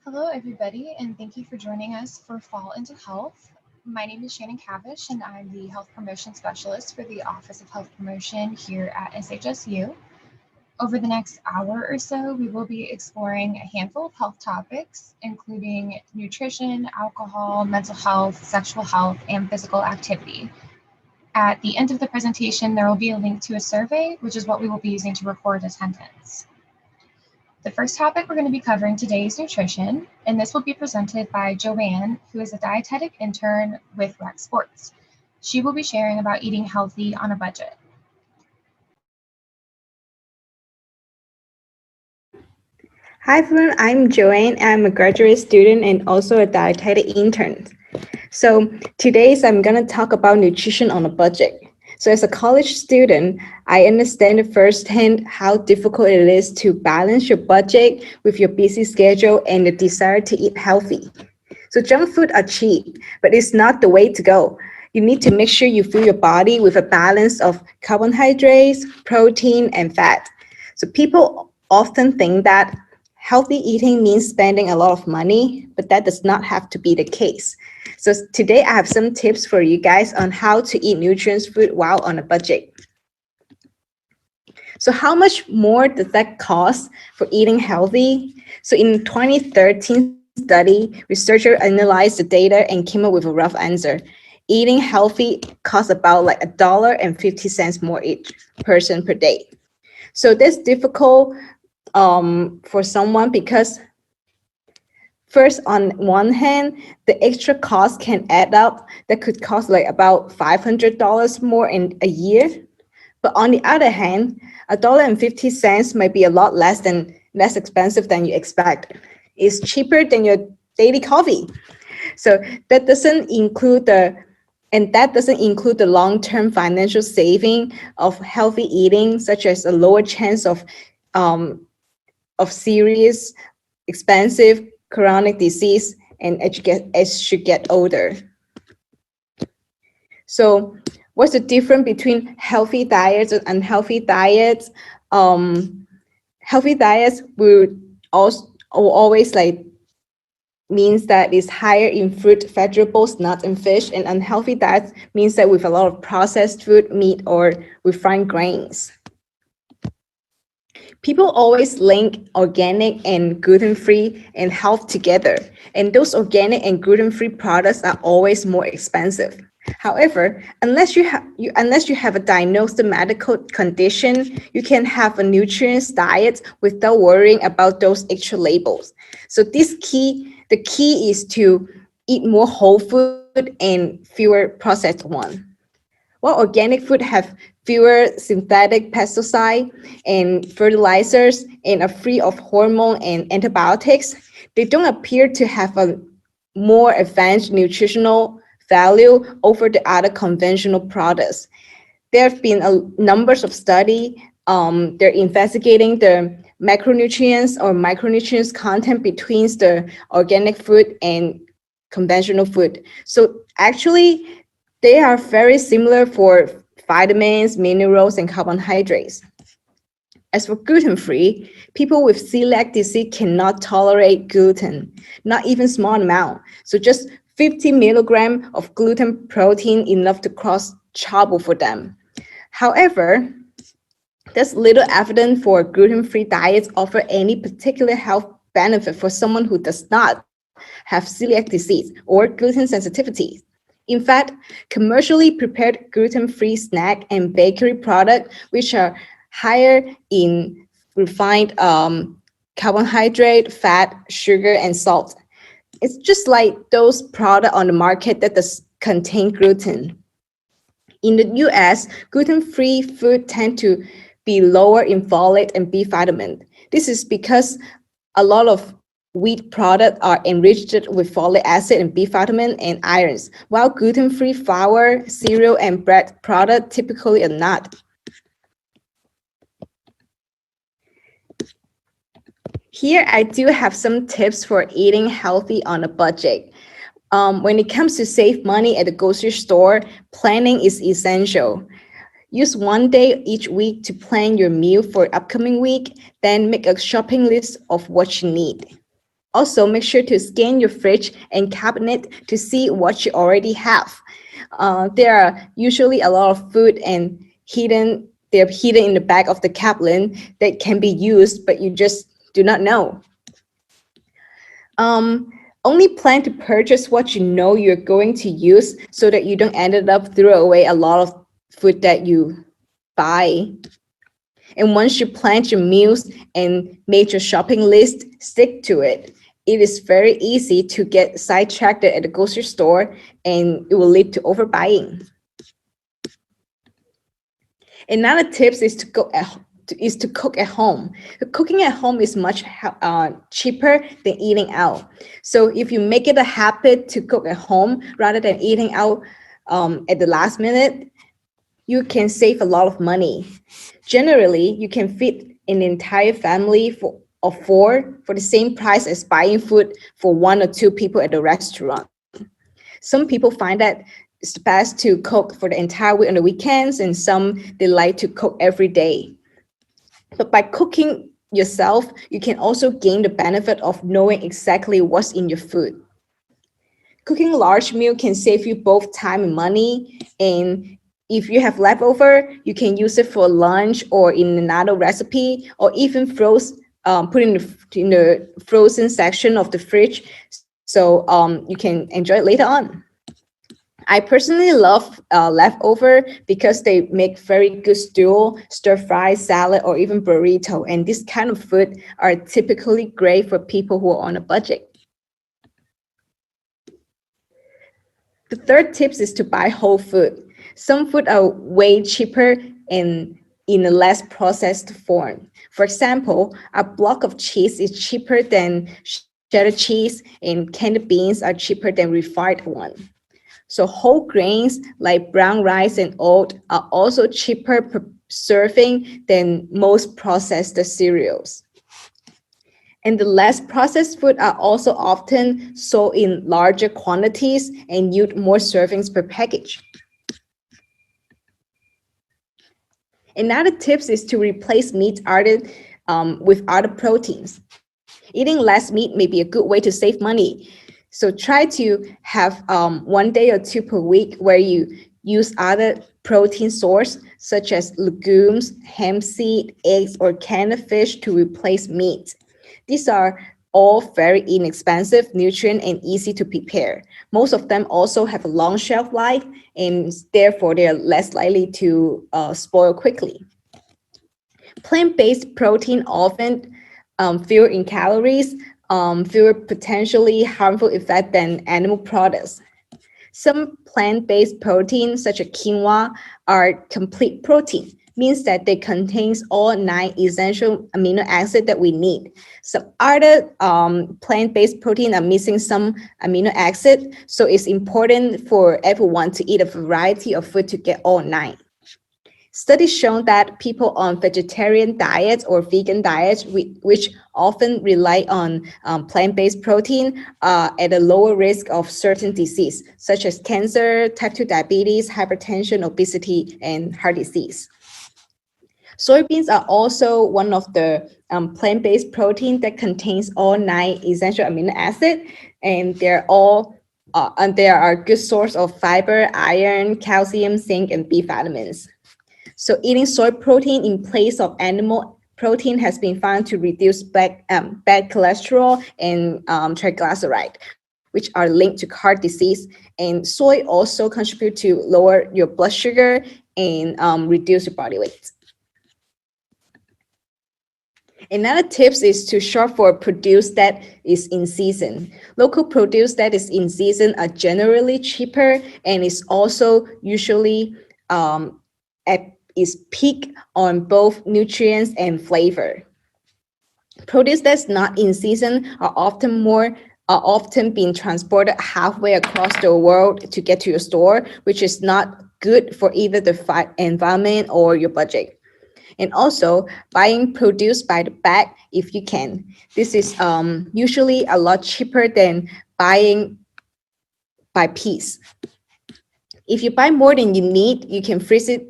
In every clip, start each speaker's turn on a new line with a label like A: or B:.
A: Hello, everybody, and thank you for joining us for Fall into Health. My name is Shannon Cavish, and I'm the Health Promotion Specialist for the Office of Health Promotion here at SHSU. Over the next hour or so, we will be exploring a handful of health topics, including nutrition, alcohol, mental health, sexual health, and physical activity. At the end of the presentation, there will be a link to a survey, which is what we will be using to record attendance. The first topic we're going to be covering today is nutrition, and this will be presented by Joanne, who is a dietetic intern with Rec Sports. She will be sharing about eating healthy on a budget.
B: Hi everyone, I'm Joanne. I'm a graduate student and also a dietetic intern. So today I'm going to talk about nutrition on a budget. So as a college student, I understand firsthand how difficult it is to balance your budget with your busy schedule and the desire to eat healthy. So junk food are cheap, but it's not the way to go. You need to make sure you fill your body with a balance of carbohydrates, protein, and fat. So people often think that healthy eating means spending a lot of money, but that does not have to be the case. So today I have some tips for you guys on how to eat nutritious food while on a budget. So how much more does that cost for eating healthy? So in 2013 study, researchers analyzed the data and came up with a rough answer. Eating healthy costs about like $1.50 more each person per day. So that's difficult for someone because first, on one hand, the extra cost can add up. That could cost like about $500 more in a year. But on the other hand, $1.50 might be a lot less expensive than you expect. It's cheaper than your daily coffee. So that doesn't include the long-term financial saving of healthy eating, such as a lower chance of serious, expensive chronic disease and as you get older. So what's the difference between healthy diets and unhealthy diets? Healthy diets will always means that it's higher in fruit, vegetables, nuts, and fish, and unhealthy diets means that with a lot of processed food, meat, or refined grains. People always link organic and gluten-free and health together, and those organic and gluten-free products are always more expensive. However, unless you have a diagnosed medical condition, you can have a nutritious diet without worrying about those extra labels. So the key is to eat more whole food and fewer processed one. While organic food have fewer synthetic pesticides and fertilizers and are free of hormone and antibiotics, they don't appear to have a more advanced nutritional value over the other conventional products. There have been numbers of studies. They're investigating the macronutrients or micronutrients content between the organic food and conventional food. So actually, they are very similar for vitamins, minerals, and carbohydrates. As for gluten-free, people with celiac disease cannot tolerate gluten, not even small amount. So just 50 milligrams of gluten protein enough to cause trouble for them. However, there's little evidence for gluten-free diets offer any particular health benefit for someone who does not have celiac disease or gluten sensitivity. In fact, commercially prepared gluten-free snack and bakery products, which are higher in refined carbohydrate, fat, sugar, and salt, it's just like those products on the market that does contain gluten. In the US, gluten-free food tend to be lower in folate and B vitamin. This is because a lot of wheat products are enriched with folic acid and B vitamin and irons, while gluten-free flour, cereal, and bread products typically are not. Here, I do have some tips for eating healthy on a budget. When it comes to save money at the grocery store, planning is essential. Use one day each week to plan your meal for upcoming week, then make a shopping list of what you need. Also, make sure to scan your fridge and cabinet to see what you already have. There are usually a lot of food and they're hidden in the back of the cabinet that can be used, but you just do not know. Only plan to purchase what you know you're going to use so that you don't end up throw away a lot of food that you buy. And once you plan your meals and made your shopping list, stick to it. It is very easy to get sidetracked at the grocery store, and it will lead to overbuying. Another tip is to cook at home. Cooking at home is much cheaper than eating out. So if you make it a habit to cook at home rather than eating out at the last minute, you can save a lot of money. Generally, you can feed an entire family of four for the same price as buying food for 1 or 2 people at the restaurant. Some people find that it's best to cook for the entire week on the weekends, and some they like to cook every day. But by cooking yourself, you can also gain the benefit of knowing exactly what's in your food. Cooking a large meal can save you both time and money, and if you have leftover, you can use it for lunch or in another recipe, or even put in the frozen section of the fridge, so you can enjoy it later on. I personally love leftover because they make very good stew, stir fry, salad, or even burrito. And this kind of food are typically great for people who are on a budget. The third tip is to buy whole food. Some food are way cheaper and in a less processed form. For example, a block of cheese is cheaper than cheddar cheese, and candied beans are cheaper than refined one. So whole grains like brown rice and oat are also cheaper per serving than most processed cereals. And the less processed food are also often sold in larger quantities and yield more servings per package. Another tip is to replace meat with other proteins. Eating less meat may be a good way to save money. So try to have 1 day or 2 per week where you use other protein sources such as legumes, hemp seed, eggs, or canned fish to replace meat. These are all very inexpensive, nutrient, and easy to prepare. Most of them also have a long shelf life, and therefore they are less likely to spoil quickly. Plant-based protein often fewer in calories, fewer potentially harmful effects than animal products. Some plant-based proteins, such as quinoa, are complete protein, means that they contains all 9 essential amino acids that we need. Some other plant-based protein are missing some amino acid, so it's important for everyone to eat a variety of food to get all 9. Studies show that people on vegetarian diets or vegan diets, which often rely on plant-based protein, are at a lower risk of certain disease, such as cancer, type 2 diabetes, hypertension, obesity, and heart disease. Soybeans are also one of the plant-based protein that contains all 9 essential amino acids, and they are a good source of fiber, iron, calcium, zinc, and B vitamins. So eating soy protein in place of animal protein has been found to reduce bad cholesterol and triglyceride, which are linked to heart disease. And soy also contributes to lower your blood sugar and reduce your body weight. Another tip is to shop for produce that is in season. Local produce that is in season are generally cheaper and is also usually is peak on both nutrients and flavor. Produce that's not in season are often being transported halfway across the world to get to your store, which is not good for either the environment or your budget. And also buying produce by the bag if you can. This is usually a lot cheaper than buying by piece. If you buy more than you need, you can freeze it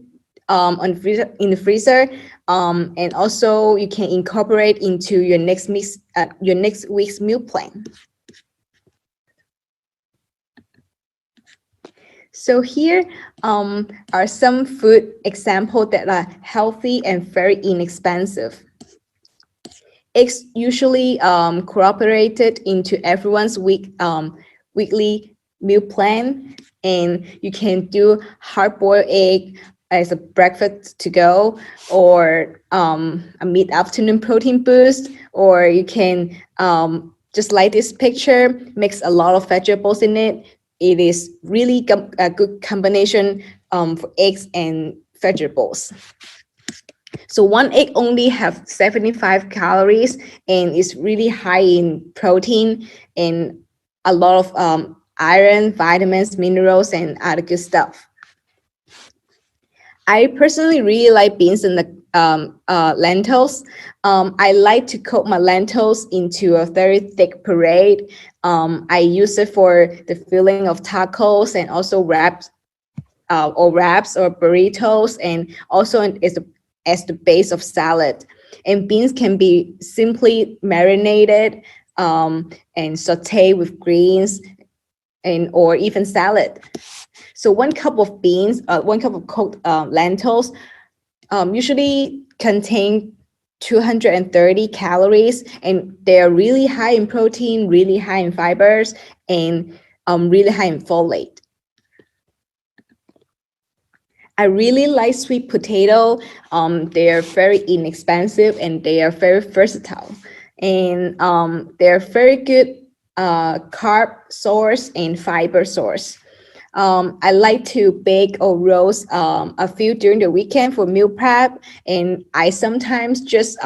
B: in the freezer And also you can incorporate into your next week's meal plan. So here are some food examples that are healthy and very inexpensive. Eggs usually incorporated into everyone's weekly meal plan, and you can do hard-boiled egg as a breakfast to go, or a mid-afternoon protein boost, or you can just like this picture, mix a lot of vegetables in it. It is really a good combination for eggs and vegetables. So one egg only have 75 calories and is really high in protein and a lot of iron, vitamins, minerals, and other good stuff. I personally really like beans and the lentils. I like to coat my lentils into a very thick puree. I use it for the filling of tacos and also wraps or burritos, and also as the base of salad. And beans can be simply marinated and sauteed with greens and or even salad. So 1 cup of beans, 1 cup of cooked lentils usually contain 230 calories, and they are really high in protein, really high in fibers, and really high in folate. I really like sweet potato. They are very inexpensive and they are very versatile, and they're very good carb source and fiber source. I like to bake or roast a few during the weekend for meal prep, and I sometimes just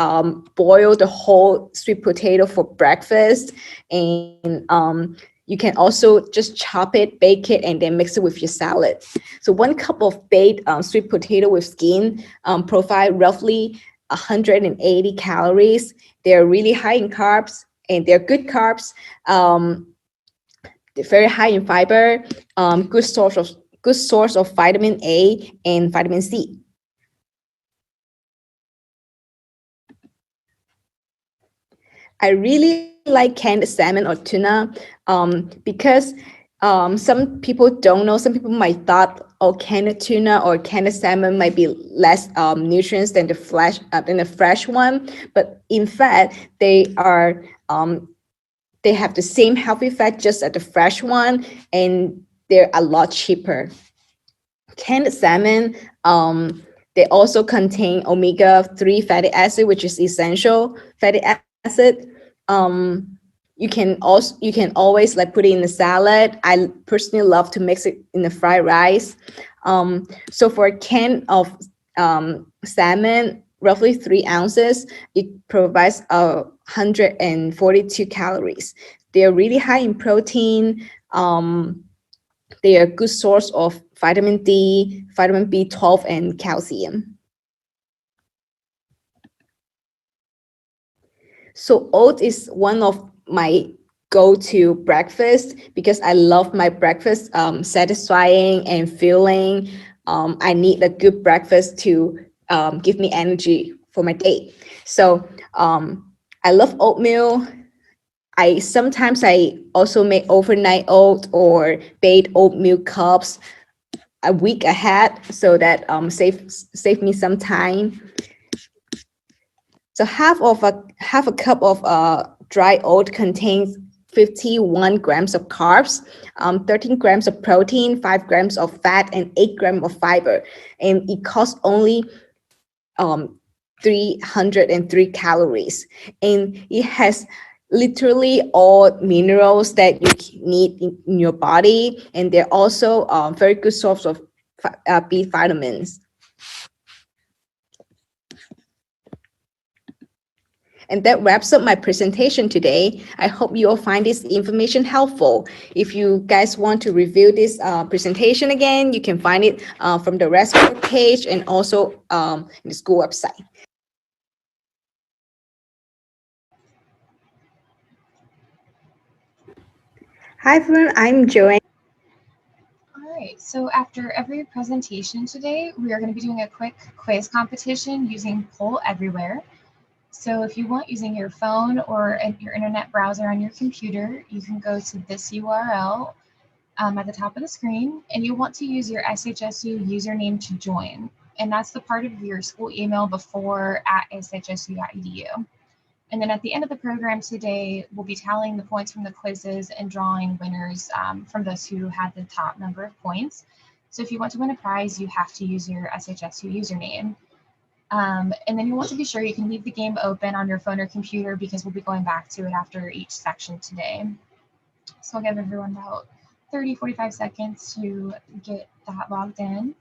B: boil the whole sweet potato for breakfast. And you can also just chop it, bake it, and then mix it with your salad. So 1 cup of baked sweet potato with skin provide roughly 180 calories. They're really high in carbs and they're good carbs. They're very high in fiber, good source of vitamin A and vitamin C. I really like canned salmon or tuna because some people don't know. Some people might thought, oh, canned tuna or canned salmon might be less nutrients than the fresh one, but in fact, they have the same healthy fat just as the fresh one, and they're a lot cheaper. Canned salmon, they also contain omega-3 fatty acid, which is essential fatty acid. You can always like put it in the salad. I personally love to mix it in the fried rice. So for a can of salmon, roughly 3 ounces, it provides 142 calories. They are really high in protein. They are a good source of vitamin D, vitamin B12, and calcium. So oat is one of my go-to breakfast because I love my breakfast satisfying and filling. I need a good breakfast to give me energy for my day. So I love oatmeal. I also make overnight oat or baked oatmeal cups a week ahead, so that save me some time. So half a cup of dry oat contains 51 grams of carbs, 13 grams of protein, 5 grams of fat, and 8 grams of fiber, and it costs only 303 calories, and it has literally all minerals that you need in your body, and they're also very good source of B vitamins. And that wraps up my presentation today. I hope you all find this information helpful. If you guys want to review this presentation again, you can find it from the recipe page and also in the school website. Hi everyone, I'm Joanne.
A: All right, so after every presentation today, we are going to be doing a quick quiz competition using Poll Everywhere. So if you want, using your phone or your internet browser on your computer, you can go to this URL at the top of the screen, and you want to use your SHSU username to join. And that's the part of your school email before @shsu.edu. And then at the end of the program today, we'll be tallying the points from the quizzes and drawing winners from those who had the top number of points. So if you want to win a prize, you have to use your SHSU username. And then you want to be sure you can leave the game open on your phone or computer because we'll be going back to it after each section today. So I'll give everyone about 30-45 seconds to get that logged in.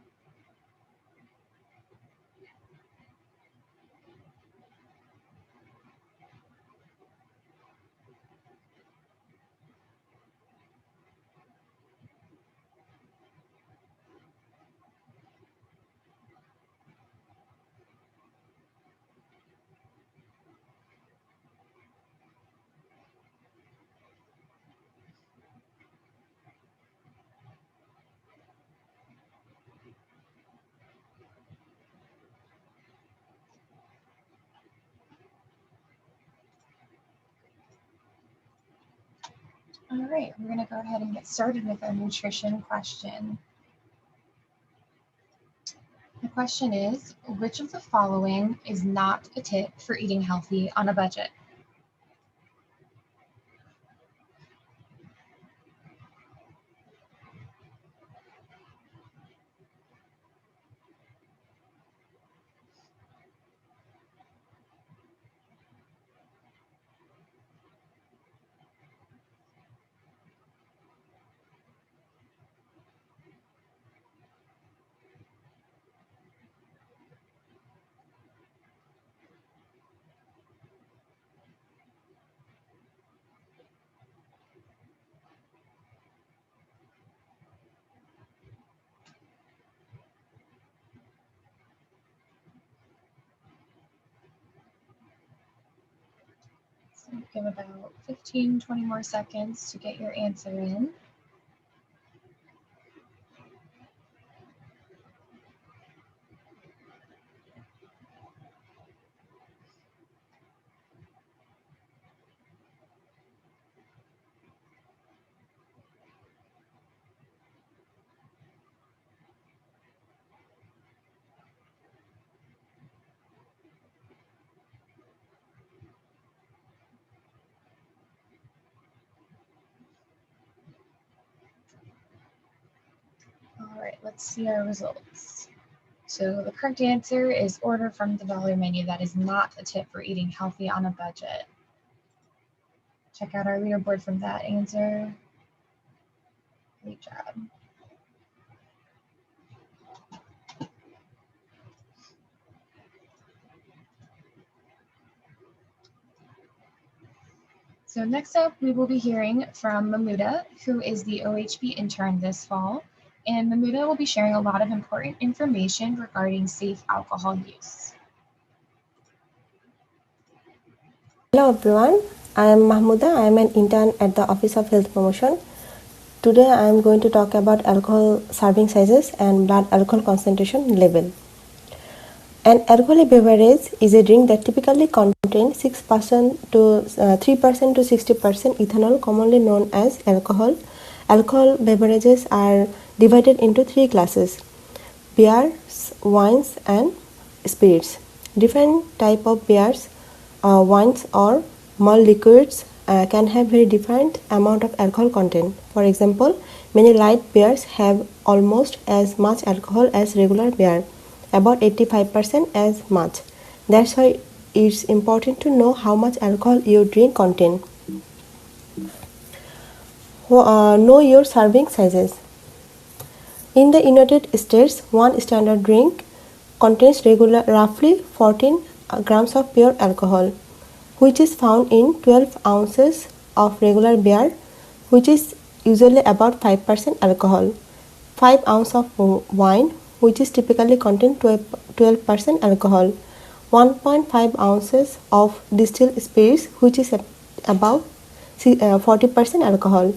A: All right, we're going to go ahead and get started with our nutrition question. The question is, which of the following is not a tip for eating healthy on a budget? So give about 15-20 more seconds to get your answer in. All right, let's see our results. So the correct answer is order from the dollar menu. That is not a tip for eating healthy on a budget. Check out our leaderboard from that answer. Great job. So next up, we will be hearing from Mahmuda, who is the OHB intern this fall. And Mahmuda will be sharing a lot of important information regarding safe alcohol use.
C: Hello everyone, I am Mahmuda. I am an intern at the Office of Health Promotion. Today I am going to talk about alcohol serving sizes and blood alcohol concentration level. An alcoholic beverage is a drink that typically contains 6% to 3% to 60% ethanol, commonly known as alcohol. Alcohol beverages are divided into three classes: beers, wines, and spirits. Different type of beers, wines, or malt liquors can have very different amount of alcohol content. For example, many light beers have almost as much alcohol as regular beer, about 85% as much. That's why it's important to know how much alcohol your drink contains. Know your serving sizes. In the United States, one standard drink contains roughly 14 grams of pure alcohol, which is found in 12 ounces of regular beer, which is usually about 5% alcohol. 5 ounces of wine, which is typically contain 12% alcohol. 1.5 ounces of distilled spirits, which is about 40% alcohol.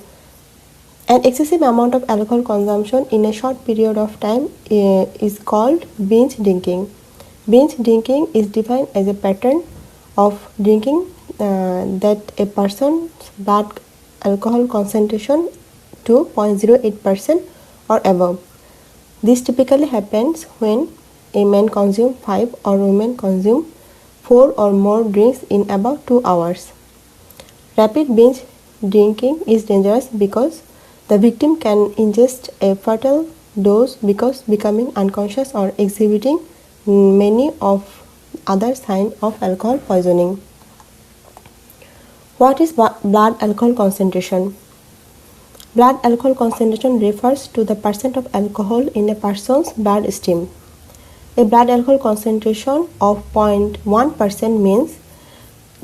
C: An excessive amount of alcohol consumption in a short period of time is called binge drinking. Binge drinking is defined as a pattern of drinking that a person's blood alcohol concentration to 0.08% or above. This typically happens when a man consumes 5 or women consume 4 or more drinks in about 2 hours. Rapid binge drinking is dangerous because the victim can ingest a fatal dose because becoming unconscious or exhibiting many of other signs of alcohol poisoning. What is blood alcohol concentration? Blood alcohol concentration refers to the percent of alcohol in a person's blood stream. A blood alcohol concentration of 0.1% means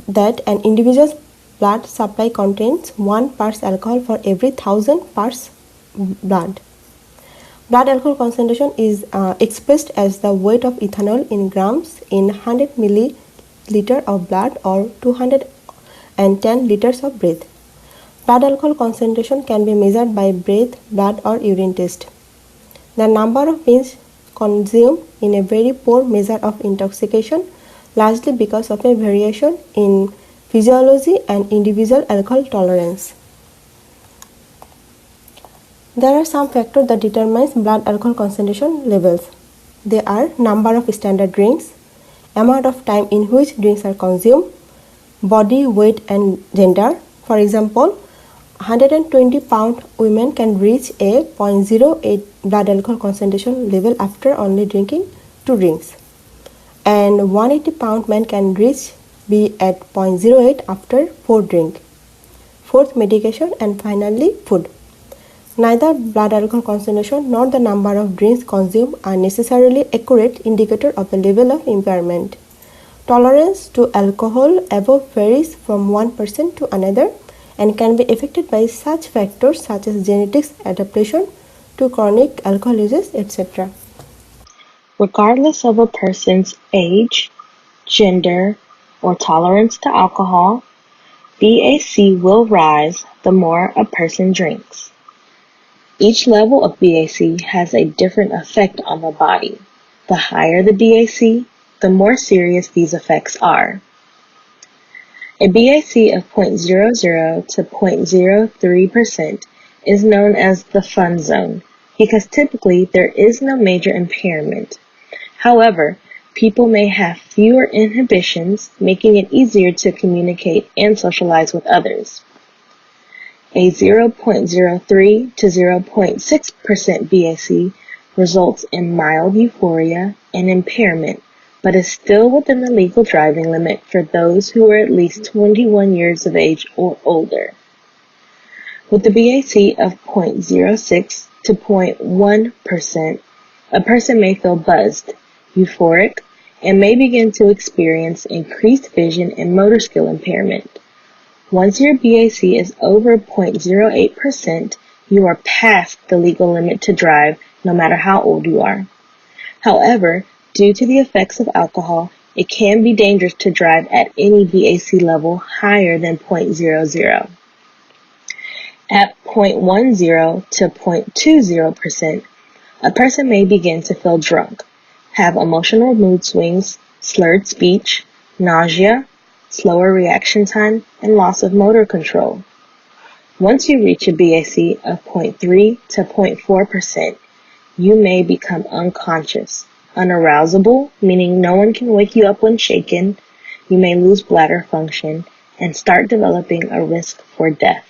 C: that an individual's blood supply contains 1 parts alcohol for every 1000 parts blood. Blood alcohol concentration is expressed as the weight of ethanol in grams in 100 milliliter of blood or 210 liters of breath. Blood alcohol concentration can be measured by breath, blood or urine test. The number of beans consumed in a very poor measure of intoxication, largely because of a variation in physiology and individual alcohol tolerance. There are some factors that determine blood alcohol concentration levels. They are number of standard drinks, amount of time in which drinks are consumed, body weight and gender. For example, 120-pound women can reach a 0.08 blood alcohol concentration level after only drinking 2 drinks, and 180-pound man can be at 0.08 after 4 drinks. Fourth, medication, and finally food. Neither blood alcohol concentration nor the number of drinks consumed are necessarily accurate indicator of the level of impairment. Tolerance to alcohol above varies from one person to another and can be affected by such factors such as genetics, adaptation to chronic alcohol uses, etc.
D: Regardless of a person's age, gender, or tolerance to alcohol, BAC will rise the more a person drinks. Each level of BAC has a different effect on the body. The higher the BAC, the more serious these effects are. A BAC of 0.00 to 0.03% is known as the fun zone because typically there is no major impairment. However, people may have fewer inhibitions, making it easier to communicate and socialize with others. A 0.03 to 0.6% BAC results in mild euphoria and impairment, but is still within the legal driving limit for those who are at least 21 years of age or older. With the BAC of 0.06 to 0.1%, a person may feel buzzed, euphoric, and may begin to experience increased vision and motor skill impairment. Once your BAC is over 0.08%, you are past the legal limit to drive no matter how old you are. However, due to the effects of alcohol, it can be dangerous to drive at any BAC level higher than 0.00. At 0.10 to 0.20%, a person may begin to feel drunk, have emotional mood swings, slurred speech, nausea, slower reaction time, and loss of motor control. Once you reach a BAC of 0.3 to 0.4%, you may become unconscious, unarousable, meaning no one can wake you up when shaken, you may lose bladder function, and start developing a risk for death.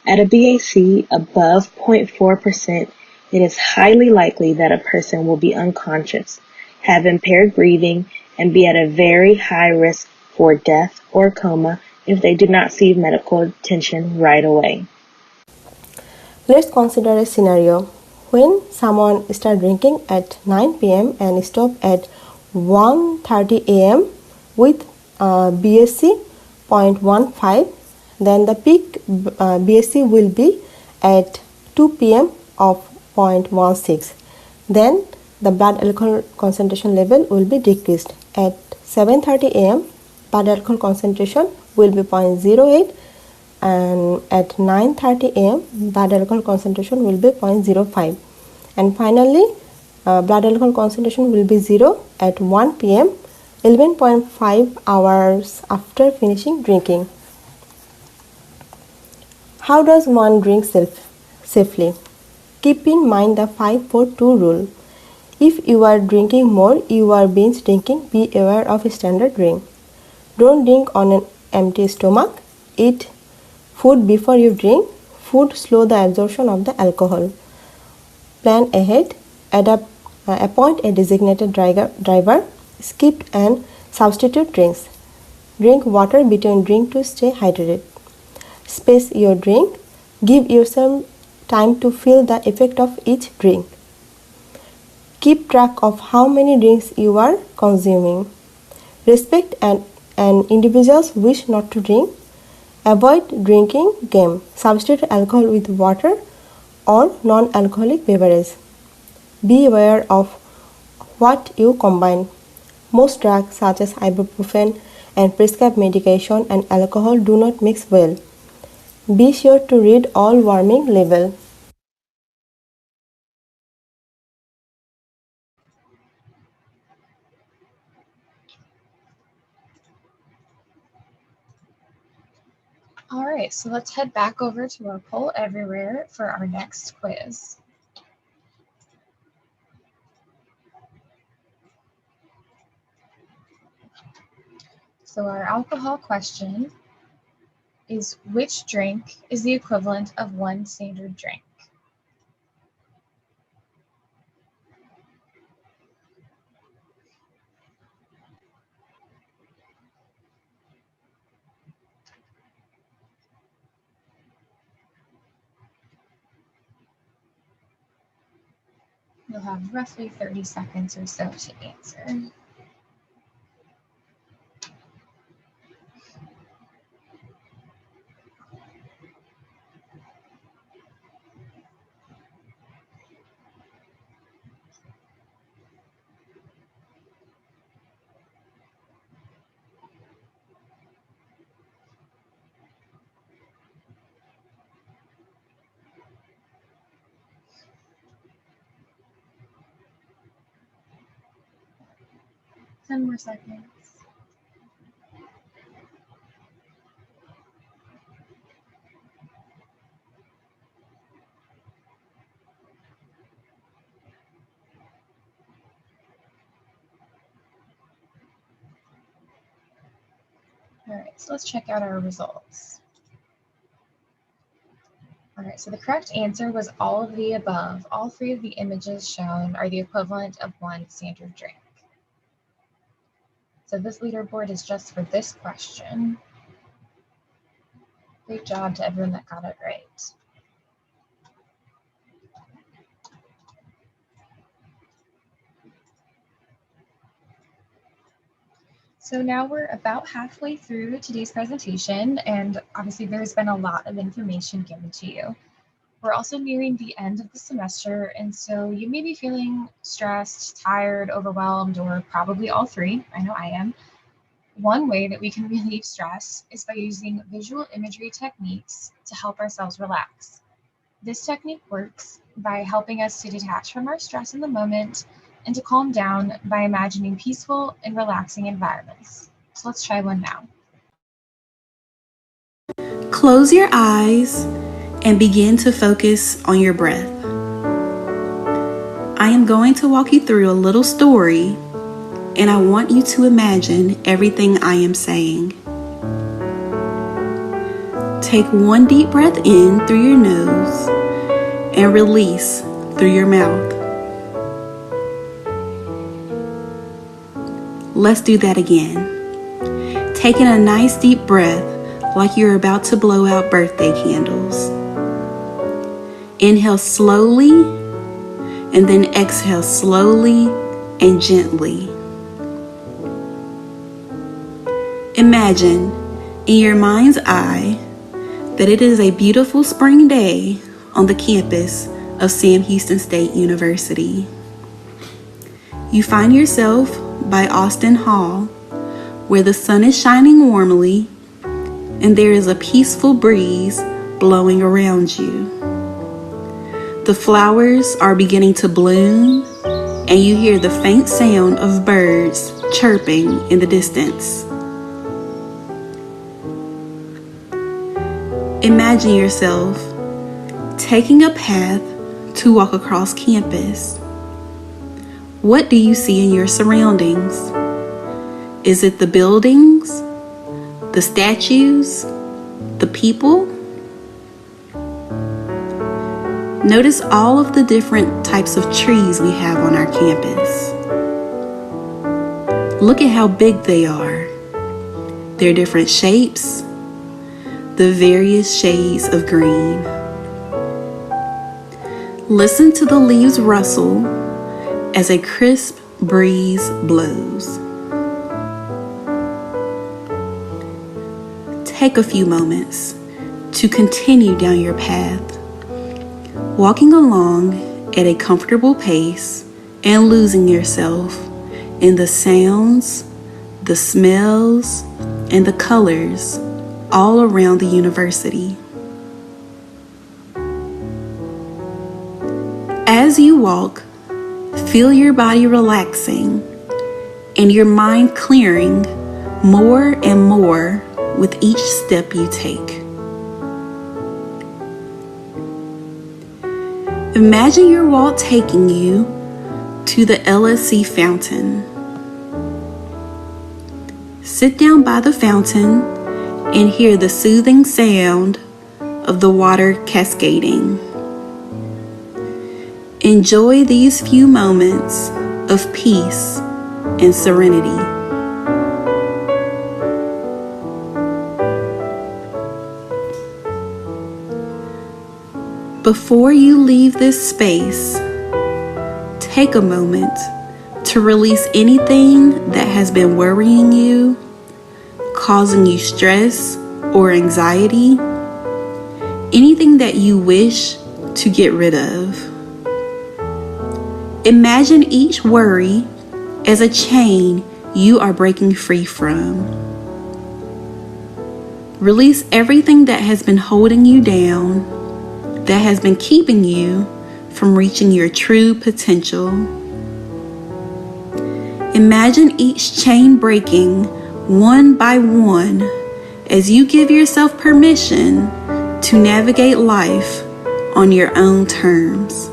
D: At a BAC above 0.4%, it is highly likely that a person will be unconscious, have impaired breathing, and be at a very high risk for death or coma if they do not receive medical attention right away.
C: Let's consider a scenario. When someone starts drinking at 9 p.m. and stop at 1:30 a.m. with BAC 0.15, then the peak BAC will be at 2 p.m. of 0.16. Then the blood alcohol concentration level will be decreased. At 7:30 a.m., blood alcohol concentration will be 0.08. and at 9:30 am blood alcohol concentration will be 0.05, and finally blood alcohol concentration will be 0 at 1 pm, 11.5 hours after finishing drinking. How does one drink safely? Keep in mind the 5-4-2 rule. If you are drinking more, you are binge drinking, be aware of a standard drink. Don't drink on an empty stomach. Eat food before you drink. Food slow the absorption of the alcohol. Plan ahead. Appoint a designated driver. Skip and substitute drinks. Drink water between drinks to stay hydrated. Space your drink. Give yourself time to feel the effect of each drink. Keep track of how many drinks you are consuming. Respect an individual's wish not to drink. Avoid drinking game. Substitute alcohol with water or non-alcoholic beverage. Be aware of what you combine. Most drugs such as ibuprofen and prescribed medication and alcohol do not mix well. Be sure to read all warning label.
A: All right, so let's head back over to our poll everywhere for our next quiz. So our alcohol question is, which drink is the equivalent of one standard drink? You'll have roughly 30 seconds or so to answer. Ten more seconds. All right, so let's check out our results. All right, so the correct answer was all of the above. All three of the images shown are the equivalent of one standard drink. So this leaderboard is just for this question. Great job to everyone that got it right. So now we're about halfway through today's presentation, and obviously there's been a lot of information given to you. We're also nearing the end of the semester, and so you may be feeling stressed, tired, overwhelmed, or probably all three. I know I am. One way that we can relieve stress is by using visual imagery techniques to help ourselves relax. This technique works by helping us to detach from our stress in the moment and to calm down by imagining peaceful and relaxing environments. So let's try one now.
E: Close your eyes and begin to focus on your breath. I am going to walk you through a little story, and I want you to imagine everything I am saying. Take one deep breath in through your nose and release through your mouth. Let's do that again. Taking a nice deep breath like you're about to blow out birthday candles. Inhale slowly and then exhale slowly and gently. Imagine in your mind's eye that it is a beautiful spring day on the campus of Sam Houston State University. You find yourself by Austin Hall, where the sun is shining warmly and there is a peaceful breeze blowing around you. The flowers are beginning to bloom, and you hear the faint sound of birds chirping in the distance. Imagine yourself taking a path to walk across campus. What do you see in your surroundings? Is it the buildings, the statues, the people? Notice all of the different types of trees we have on our campus. Look at how big they are. Their different shapes, the various shades of green. Listen to the leaves rustle as a crisp breeze blows. Take a few moments to continue down your path, walking along at a comfortable pace and losing yourself in the sounds, the smells, and the colors all around the university. As you walk, feel your body relaxing and your mind clearing more and more with each step you take. Imagine your walk taking you to the LSC fountain. Sit down by the fountain and hear the soothing sound of the water cascading. Enjoy these few moments of peace and serenity. Before you leave this space, take a moment to release anything that has been worrying you, causing you stress or anxiety, anything that you wish to get rid of. Imagine each worry as a chain you are breaking free from. Release everything that has been holding you down, that has been keeping you from reaching your true potential. Imagine each chain breaking one by one as you give yourself permission to navigate life on your own terms.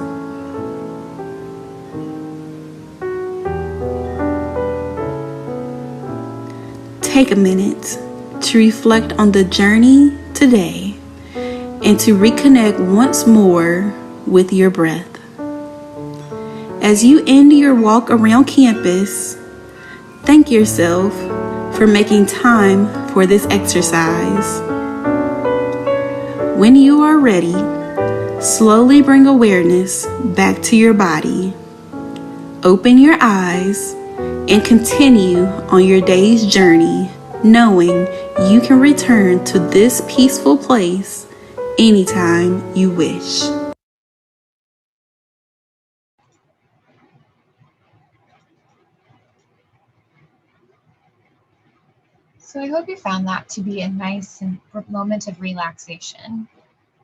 E: Take a minute to reflect on the journey today and to reconnect once more with your breath. As you end your walk around campus, thank yourself for making time for this exercise. When you are ready, slowly bring awareness back to your body. Open your eyes and continue on your day's journey, knowing you can return to this peaceful place anytime you wish.
A: So I hope you found that to be a nice moment of relaxation.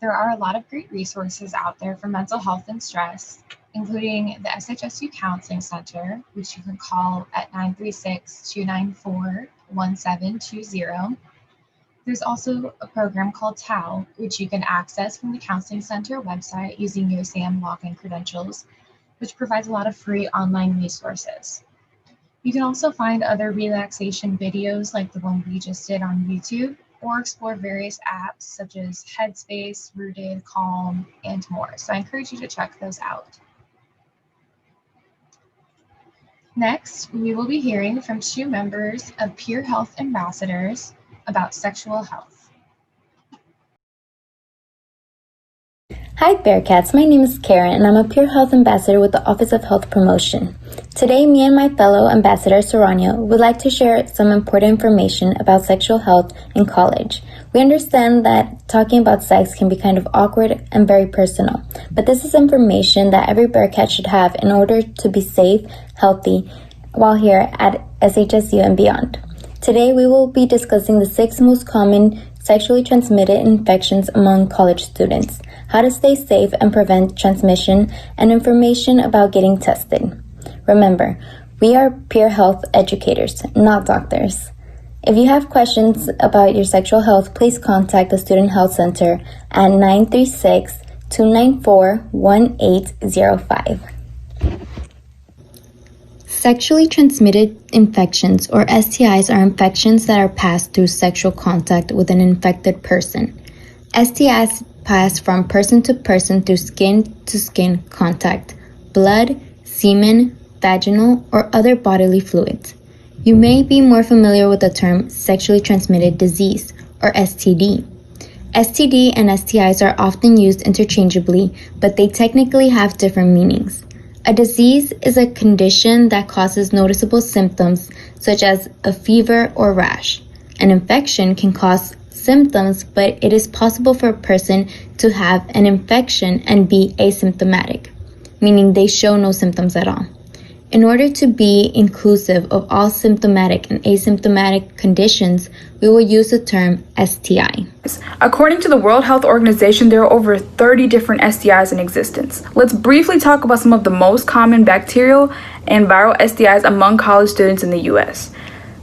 A: There are a lot of great resources out there for mental health and stress, including the SHSU Counseling Center, which you can call at 936-294-1720. There's also a program called TAL, which you can access from the Counseling Center website using your SAM login credentials, which provides a lot of free online resources. You can also find other relaxation videos like the one we just did on YouTube, or explore various apps such as Headspace, Rooted, Calm, and more. So I encourage you to check those out. Next, we will be hearing from two members of Peer Health Ambassadors about sexual health.
F: Hi Bearcats, my name is Karen and I'm a Peer Health Ambassador with the Office of Health Promotion. Today, me and my fellow Ambassador Sorania would like to share some important information about sexual health in college. We understand that talking about sex can be kind of awkward and very personal, but this is information that every Bearcat should have in order to be safe, healthy, while here at SHSU and beyond. Today, we will be discussing the 6 most common sexually transmitted infections among college students, how to stay safe and prevent transmission, and information about getting tested. Remember, we are peer health educators, not doctors. If you have questions about your sexual health, please contact the Student Health Center at 936-294-1805. Sexually transmitted infections, or STIs, are infections that are passed through sexual contact with an infected person. STIs pass from person to person through skin-to-skin contact, blood, semen, vaginal, or other bodily fluids. You may be more familiar with the term sexually transmitted disease, or STD. STD and STIs are often used interchangeably, but they technically have different meanings. A disease is a condition that causes noticeable symptoms such as a fever or rash. An infection can cause symptoms, but it is possible for a person to have an infection and be asymptomatic, meaning they show no symptoms at all. In order to be inclusive of all symptomatic and asymptomatic conditions, we will use the term STI.
G: According to the World Health Organization, there are over 30 different STIs in existence. Let's briefly talk about some of the most common bacterial and viral STIs among college students in the US.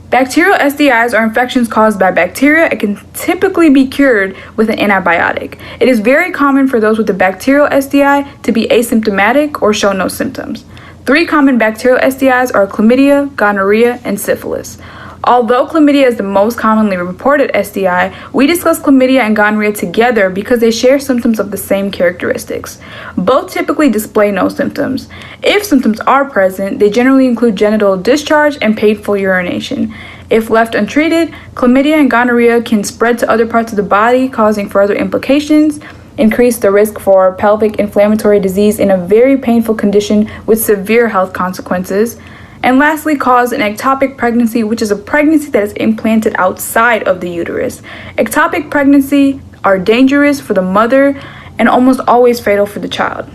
G: Bacterial STIs are infections caused by bacteria and can typically be cured with an antibiotic. It is very common for those with a bacterial STI to be asymptomatic or show no symptoms. 3 common bacterial STIs are chlamydia, gonorrhea, and syphilis. Although chlamydia is the most commonly reported STI, we discuss chlamydia and gonorrhea together because they share symptoms of the same characteristics. Both typically display no symptoms. If symptoms are present, they generally include genital discharge and painful urination. If left untreated, chlamydia and gonorrhea can spread to other parts of the body, causing further implications, increase the risk for pelvic inflammatory disease in a very painful condition with severe health consequences, and lastly cause an ectopic pregnancy, which is a pregnancy that is implanted outside of the uterus. Ectopic pregnancy are dangerous for the mother and almost always fatal for the child.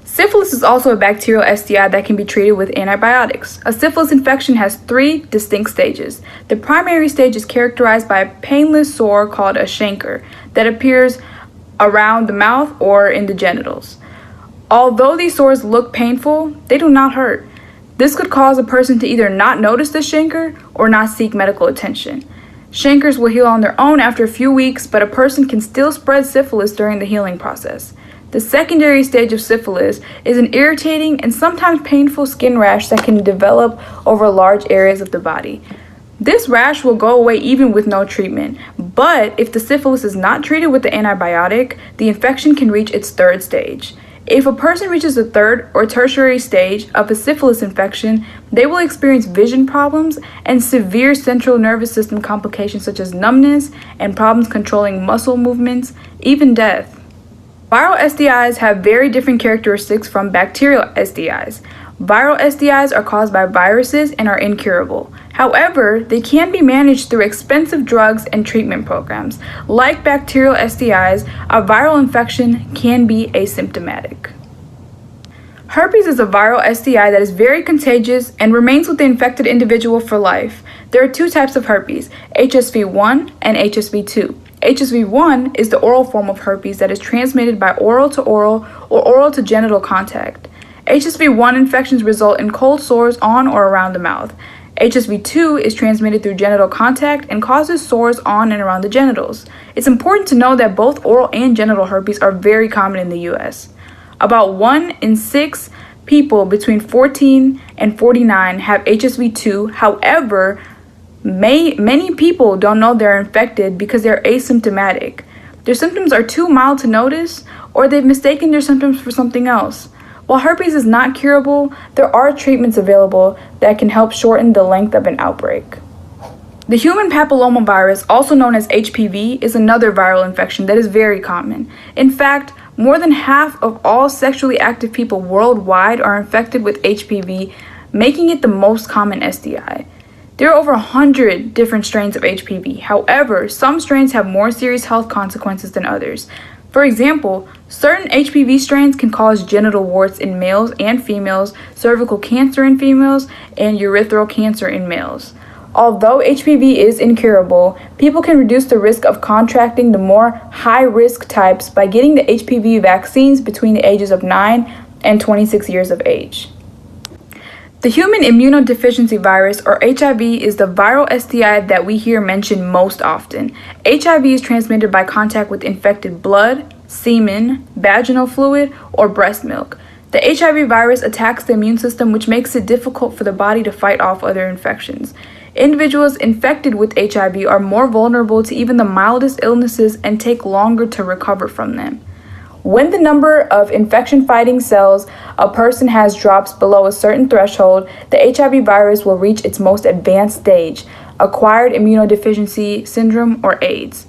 G: Syphilis is also a bacterial STI that can be treated with antibiotics. A syphilis infection has 3 distinct stages. The primary stage is characterized by a painless sore called a chancre that appears around the mouth or in the genitals. Although these sores look painful, they do not hurt. This could cause a person to either not notice the chancre or not seek medical attention. Chancres will heal on their own after a few weeks, but a person can still spread syphilis during the healing process. The secondary stage of syphilis is an irritating and sometimes painful skin rash that can develop over large areas of the body. This rash will go away even with no treatment, but if the syphilis is not treated with the antibiotic, the infection can reach its 3rd stage. If a person reaches the 3rd or tertiary stage of a syphilis infection, they will experience vision problems and severe central nervous system complications such as numbness and problems controlling muscle movements, even death. Viral STIs have very different characteristics from bacterial STIs. Viral STIs are caused by viruses and are incurable. However, they can be managed through expensive drugs and treatment programs. Like bacterial STIs, a viral infection can be asymptomatic. Herpes is a viral STI that is very contagious and remains with the infected individual for life. There are 2 types of herpes, HSV1 and HSV2. HSV1 is the oral form of herpes that is transmitted by oral to oral or oral to genital contact. HSV1 infections result in cold sores on or around the mouth. HSV2 is transmitted through genital contact and causes sores on and around the genitals. It's important to know that both oral and genital herpes are very common in the US. About 1 in 6 people between 14 and 49 have HSV2. However, many people don't know they're infected because they're asymptomatic. Their symptoms are too mild to notice, or they've mistaken their symptoms for something else. While herpes is not curable, there are treatments available that can help shorten the length of an outbreak. The human papillomavirus, also known as HPV, is another viral infection that is very common. In fact, more than half of all sexually active people worldwide are infected with HPV, making it the most common STI. There are over 100 different strains of HPV. However, some strains have more serious health consequences than others. For example, certain HPV strains can cause genital warts in males and females, cervical cancer in females, and urethral cancer in males. Although HPV is incurable, people can reduce the risk of contracting the more high-risk types by getting the HPV vaccines between the ages of 9 and 26 years of age. The human immunodeficiency virus, or HIV, is the viral STI that we hear mentioned most often. HIV is transmitted by contact with infected blood, semen, vaginal fluid, or breast milk. The HIV virus attacks the immune system, which makes it difficult for the body to fight off other infections. Individuals infected with HIV are more vulnerable to even the mildest illnesses and take longer to recover from them. When the number of infection-fighting cells a person has drops below a certain threshold, the HIV virus will reach its most advanced stage, acquired immunodeficiency syndrome, or AIDS.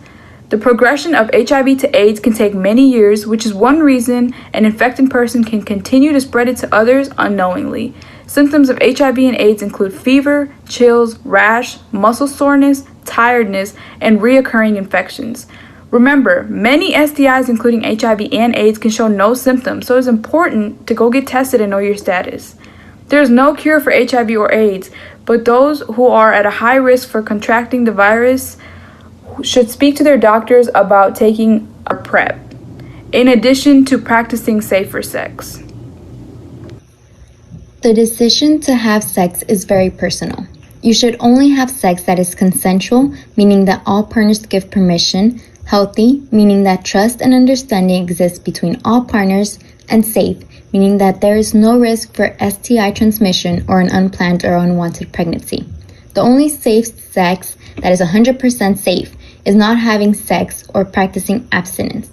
G: The progression of HIV to AIDS can take many years, which is one reason an infected person can continue to spread it to others unknowingly. Symptoms of HIV and AIDS include fever, chills, rash, muscle soreness, tiredness, and reoccurring infections. Remember, many STIs, including HIV and AIDS, can show no symptoms, so it's important to go get tested and know your status. There is no cure for HIV or AIDS, but those who are at a high risk for contracting the virus should speak to their doctors about taking a PrEP, in addition to practicing safer sex.
F: The decision to have sex is very personal. You should only have sex that is consensual, meaning that all partners give permission, healthy, meaning that trust and understanding exists between all partners, and safe, meaning that there is no risk for STI transmission or an unplanned or unwanted pregnancy. The only safe sex that is 100% safe is not having sex or practicing abstinence.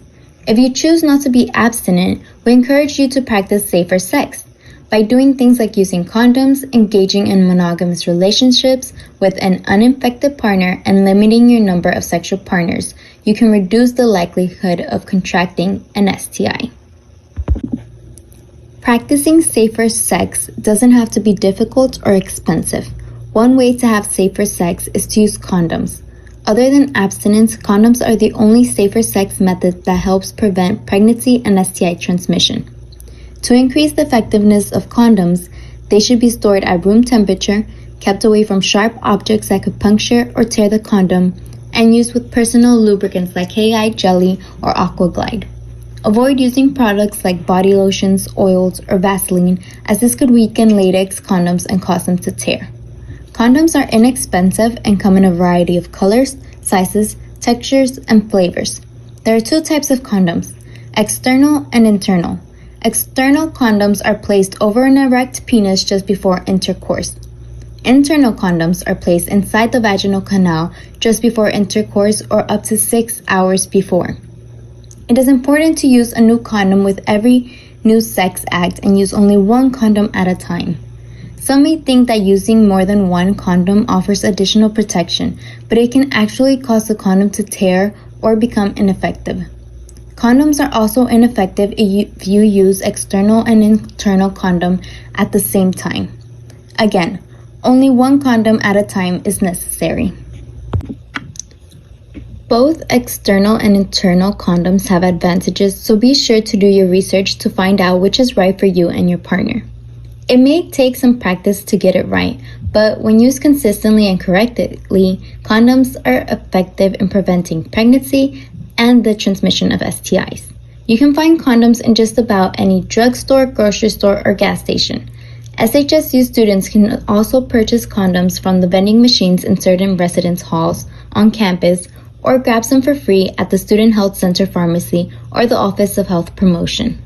F: If you choose not to be abstinent, we encourage you to practice safer sex by doing things like using condoms, engaging in monogamous relationships with an uninfected partner, and limiting your number of sexual partners. You can reduce the likelihood of contracting an STI. Practicing safer sex doesn't have to be difficult or expensive. One way to have safer sex is to use condoms. Other than abstinence, condoms are the only safer sex method that helps prevent pregnancy and STI transmission. To increase the effectiveness of condoms, they should be stored at room temperature, kept away from sharp objects that could puncture or tear the condom, and used with personal lubricants like KI jelly or Aquaglide. Avoid using products like body lotions, oils, or Vaseline, as this could weaken latex condoms and cause them to tear. Condoms are inexpensive and come in a variety of colors, sizes, textures, and flavors. There are two types of condoms, external and internal. External condoms are placed over an erect penis just before intercourse. Internal condoms are placed inside the vaginal canal just before intercourse or up to 6 hours before. It is important to use a new condom with every new sex act and use only one condom at a time. Some may think that using more than one condom offers additional protection, but it can actually cause the condom to tear or become ineffective. Condoms are also ineffective if you use external and internal condom at the same time. Again, only one condom at a time is necessary. Both external and internal condoms have advantages, so be sure to do your research to find out which is right for you and your partner. It may take some practice to get it right, but when used consistently and correctly, condoms are effective in preventing pregnancy and the transmission of STIs. You can find condoms in just about any drugstore, grocery store, or gas station. SHSU students can also purchase condoms from the vending machines in certain residence halls on campus, or grab some for free at the Student Health Center Pharmacy or the Office of Health Promotion.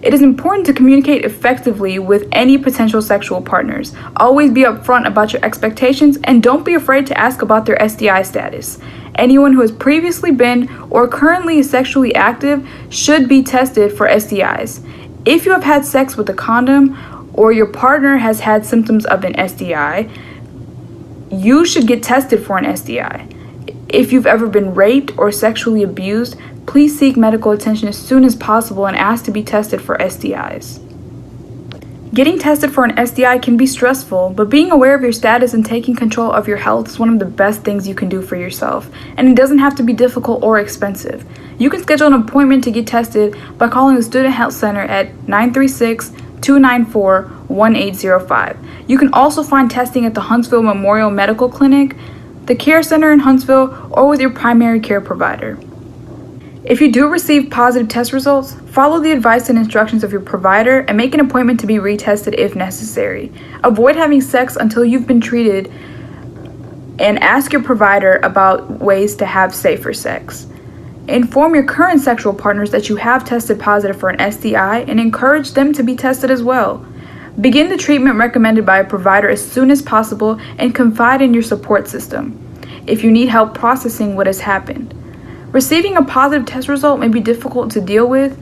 G: It is important to communicate effectively with any potential sexual partners. Always be upfront about your expectations and don't be afraid to ask about their STI status. Anyone who has previously been or currently is sexually active should be tested for STIs. If you have had sex with a condom or your partner has had symptoms of an STI, you should get tested for an STI. If you've ever been raped or sexually abused, please seek medical attention as soon as possible and ask to be tested for STIs. Getting tested for an STI can be stressful, but being aware of your status and taking control of your health is one of the best things you can do for yourself, and it doesn't have to be difficult or expensive. You can schedule an appointment to get tested by calling the Student Health Center at 936-294 1805. You can also find testing at the Huntsville Memorial Medical Clinic, the Care Center in Huntsville, or with your primary care provider. If you do receive positive test results, follow the advice and instructions of your provider and make an appointment to be retested if necessary. Avoid having sex until you've been treated, and ask your provider about ways to have safer sex. Inform your current sexual partners that you have tested positive for an STI and encourage them to be tested as well. Begin the treatment recommended by a provider as soon as possible and confide in your support system if you need help processing what has happened. Receiving a positive test result may be difficult to deal with,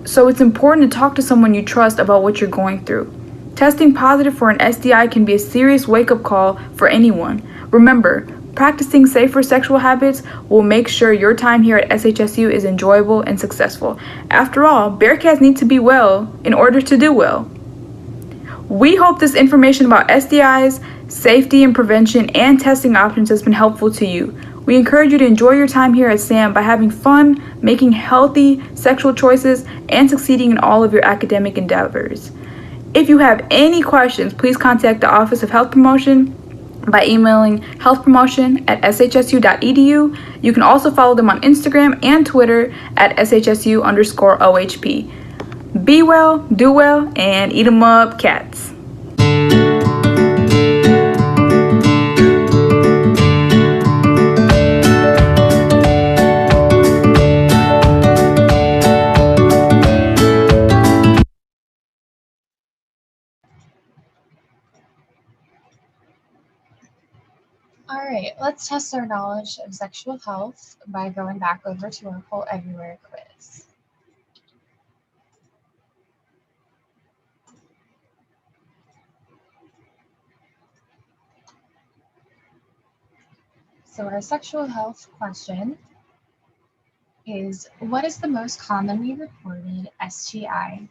G: so it's important to talk to someone you trust about what you're going through. Testing positive for an STI can be a serious wake-up call for anyone. Remember, practicing safer sexual habits will make sure your time here at SHSU is enjoyable and successful. After all, Bearcats need to be well in order to do well. We hope this information about STIs, safety and prevention, and testing options has been helpful to you. We encourage you to enjoy your time here at SAM by having fun, making healthy sexual choices, and succeeding in all of your academic endeavors. If you have any questions, please contact the Office of Health Promotion by emailing healthpromotion@shsu.edu. You can also follow them on Instagram and Twitter at SHSU_OHP. Be well, do well, and eat 'em up, cats.
A: All right, let's test our knowledge of sexual health by going back over to our Poll Everywhere quiz. So our sexual health question is, what is the most commonly reported STI?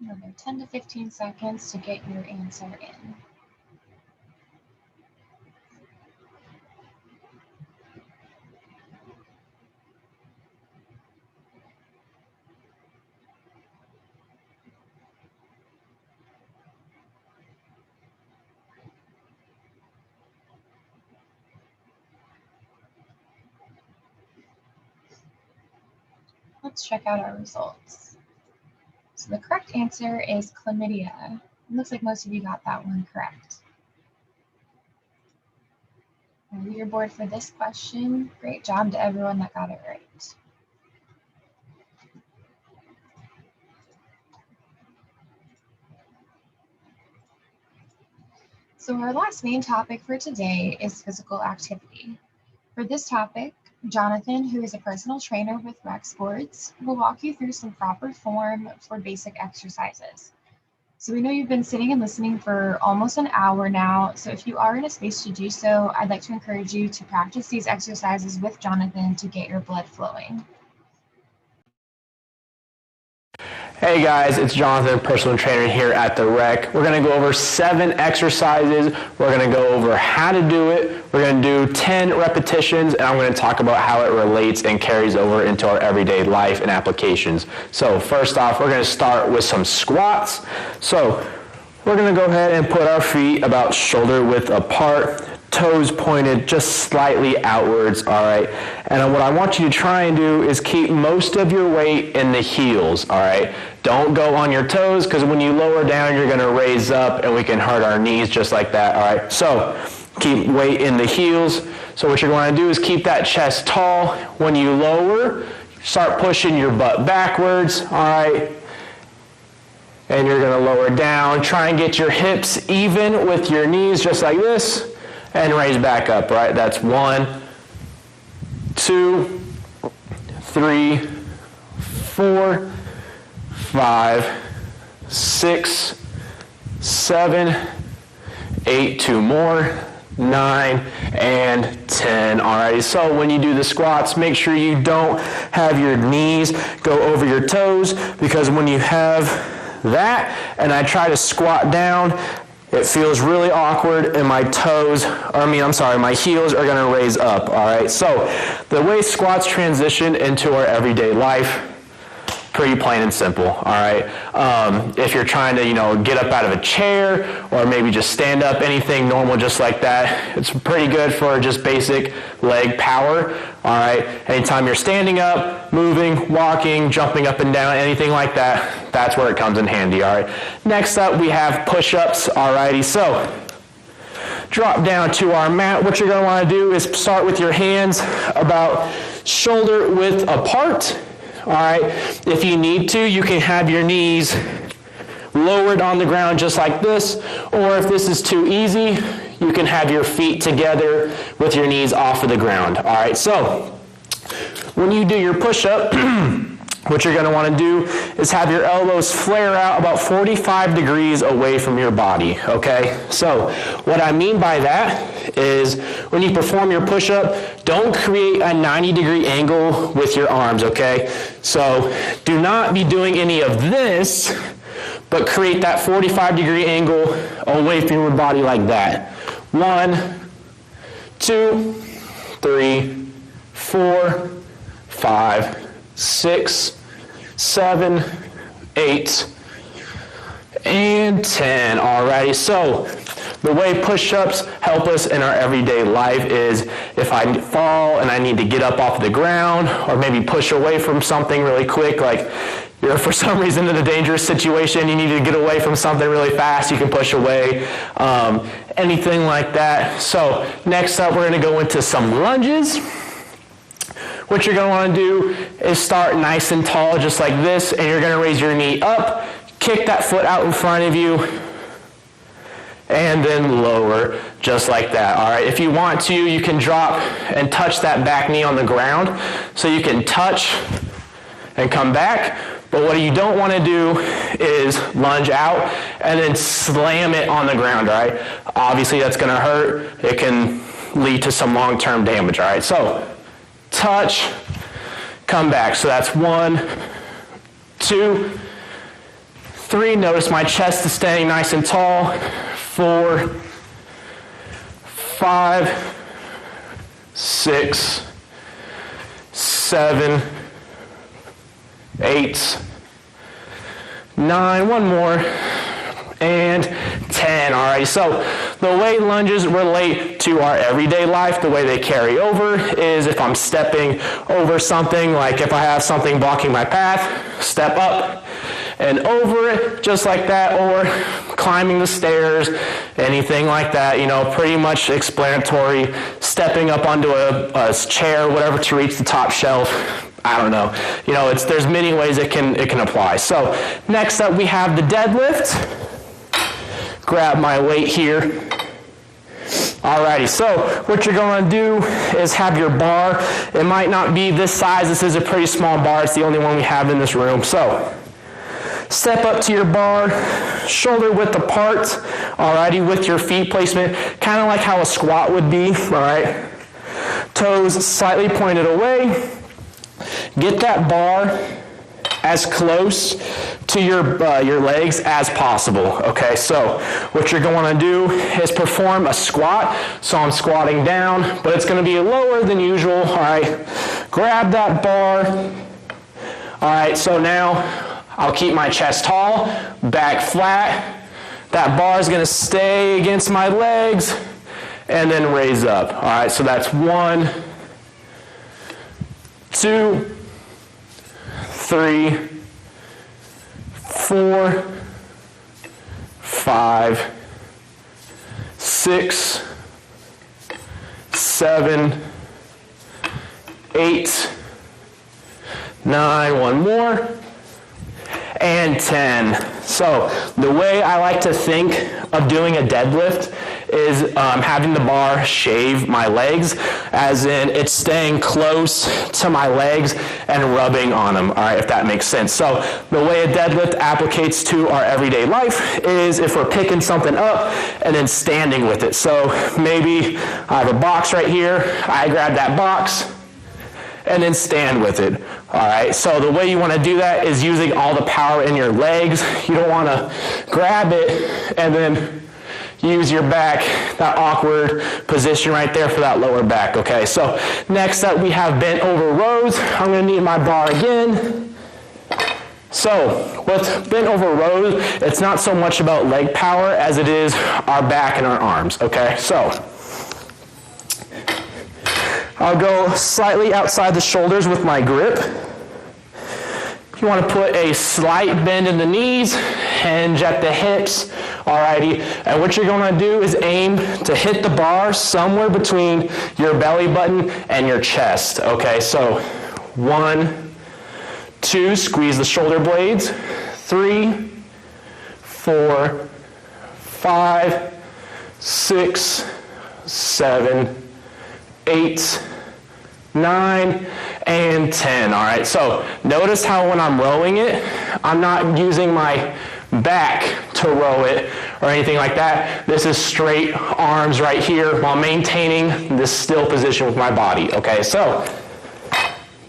A: Another 10 to 15 seconds to get your answer in. Let's check out our results. So the correct answer is chlamydia. It looks like most of you got that one correct. Our leaderboard for this question, great job to everyone that got it right. So our last main topic for today is physical activity. For this topic, Jonathan, who is a personal trainer with Rec Sports, will walk you through some proper form for basic exercises. So we know you've been sitting and listening for almost an hour now, so if you are in a space to do so, I'd like to encourage you to practice these exercises with Jonathan to get your blood flowing.
H: Hey guys, it's Jonathan, personal trainer here at the Rec. We're going to go over 7 exercises. We're going to go over how to do it. We're going to do 10 repetitions, and I'm going to talk about how it relates and carries over into our everyday life and applications. So first off, we're going to start with some squats. So we're going to go ahead and put our feet about shoulder width apart, toes pointed just slightly outwards, all right? And what I want you to try and do is keep most of your weight in the heels, all right? Don't go on your toes, because when you lower down, you're gonna raise up and we can hurt our knees just like that, all right? So keep weight in the heels. So what you're going to do is keep that chest tall. When you lower, start pushing your butt backwards, all right? and you're gonna lower down. Try and get your hips even with your knees, just like this, and raise back up, right? That's 1, 2, 3, 4, 5, 6, 7, 8, 2 more, 9, and 10. Alrighty, so when you do the squats, make sure you don't have your knees go over your toes, because when you have that and I try to squat down, it feels really awkward and my my heels are gonna raise up, all right? So the way squats transition into our everyday life, pretty plain and simple, all right? If you're trying to, get up out of a chair or maybe just stand up, anything normal just like that, it's pretty good for just basic leg power, all right? Anytime you're standing up, moving, walking, jumping up and down, anything like that, that's where it comes in handy, all right? Next up, we have push-ups, all righty? So drop down to our mat. What you're gonna wanna do is start with your hands about shoulder width apart. All right, if you need to, you can have your knees lowered on the ground just like this, or if this is too easy, you can have your feet together with your knees off of the ground. All right, so when you do your push-up, what you're gonna wanna do is have your elbows flare out about 45 degrees away from your body, okay? So what I mean by that is when you perform your push-up, don't create a 90-degree angle with your arms, okay? So do not be doing any of this, but create that 45-degree angle away from your body like that. 1, 2, 3, 4, 5, 6, 7, 8, and 10. Alrighty, so the way push-ups help us in our everyday life is if I fall and I need to get up off the ground or maybe push away from something really quick, like you're for some reason in a dangerous situation, you need to get away from something really fast, you can push away, anything like that. So next up, we're gonna go into some lunges. What you're gonna wanna do is start nice and tall, just like this, and you're gonna raise your knee up, kick that foot out in front of you, and then lower, just like that, all right? If you want to, you can drop and touch that back knee on the ground, so you can touch and come back, but what you don't wanna do is lunge out and then slam it on the ground, all right? Obviously that's gonna hurt, it can lead to some long-term damage, all right? So, touch, come back. So that's 1, 2, 3. Notice my chest is staying nice and tall. 4, 5, 6, 7, 8, 9. One more. And 10. All right, so the way lunges relate to our everyday life, the way they carry over is if I'm stepping over something, like if I have something blocking my path, step up and over it, just like that, or climbing the stairs, anything like that, pretty much explanatory, stepping up onto a chair, whatever, to reach the top shelf. I don't know. There's many ways it can apply. So next up, we have the deadlift. Grab my weight here. Alrighty, so what you're going to do is have your bar. It might not be this size. This is a pretty small bar. It's the only one we have in this room. So step up to your bar, shoulder width apart, alrighty, with your feet placement, kind of like how a squat would be, alright? Toes slightly pointed away. Get that bar as close to your legs as possible, okay? So what you're going to do is perform a squat. So I'm squatting down, but it's going to be lower than usual, all right? Grab that bar. All right, so now I'll keep my chest tall, back flat. That bar is going to stay against my legs and then raise up. All right, so that's 1, 2, 3, 4, 5, 6, 7, 8, 9, one more, and 10. So the way I like to think of doing a deadlift is having the bar shave my legs, as in it's staying close to my legs and rubbing on them, all right, if that makes sense. So the way a deadlift applicates to our everyday life is if we're picking something up and then standing with it. So maybe I have a box right here, I grab that box and then stand with it, all right? So the way you wanna do that is using all the power in your legs. You don't wanna grab it and then use your back, that awkward position right there for that lower back, okay? So next up we have bent over rows. I'm gonna need my bar again. So with bent over rows, it's not so much about leg power as it is our back and our arms, okay? So I'll go slightly outside the shoulders with my grip. You want to put a slight bend in the knees, hinge at the hips, alrighty. And what you're going to do is aim to hit the bar somewhere between your belly button and your chest, okay? So 1, 2, squeeze the shoulder blades, 3, 4, 5, 6, 7, 8, 9, and 10, all right? So notice how when I'm rowing it, I'm not using my back to row it or anything like that. This is straight arms right here while maintaining this still position with my body, okay? So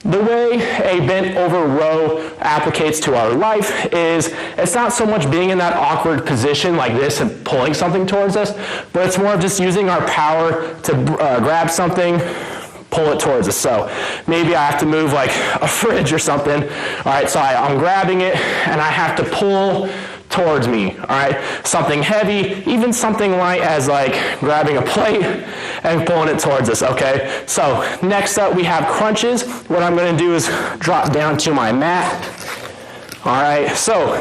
H: the way a bent over row applicates to our life is it's not so much being in that awkward position like this and pulling something towards us, but it's more of just using our power to grab something, pull it towards us. So maybe I have to move like a fridge or something. All right, so I'm grabbing it and I have to pull towards me, all right? Something heavy, even something light as like grabbing a plate and pulling it towards us, okay? So next up we have crunches. What I'm gonna do is drop down to my mat. All right, so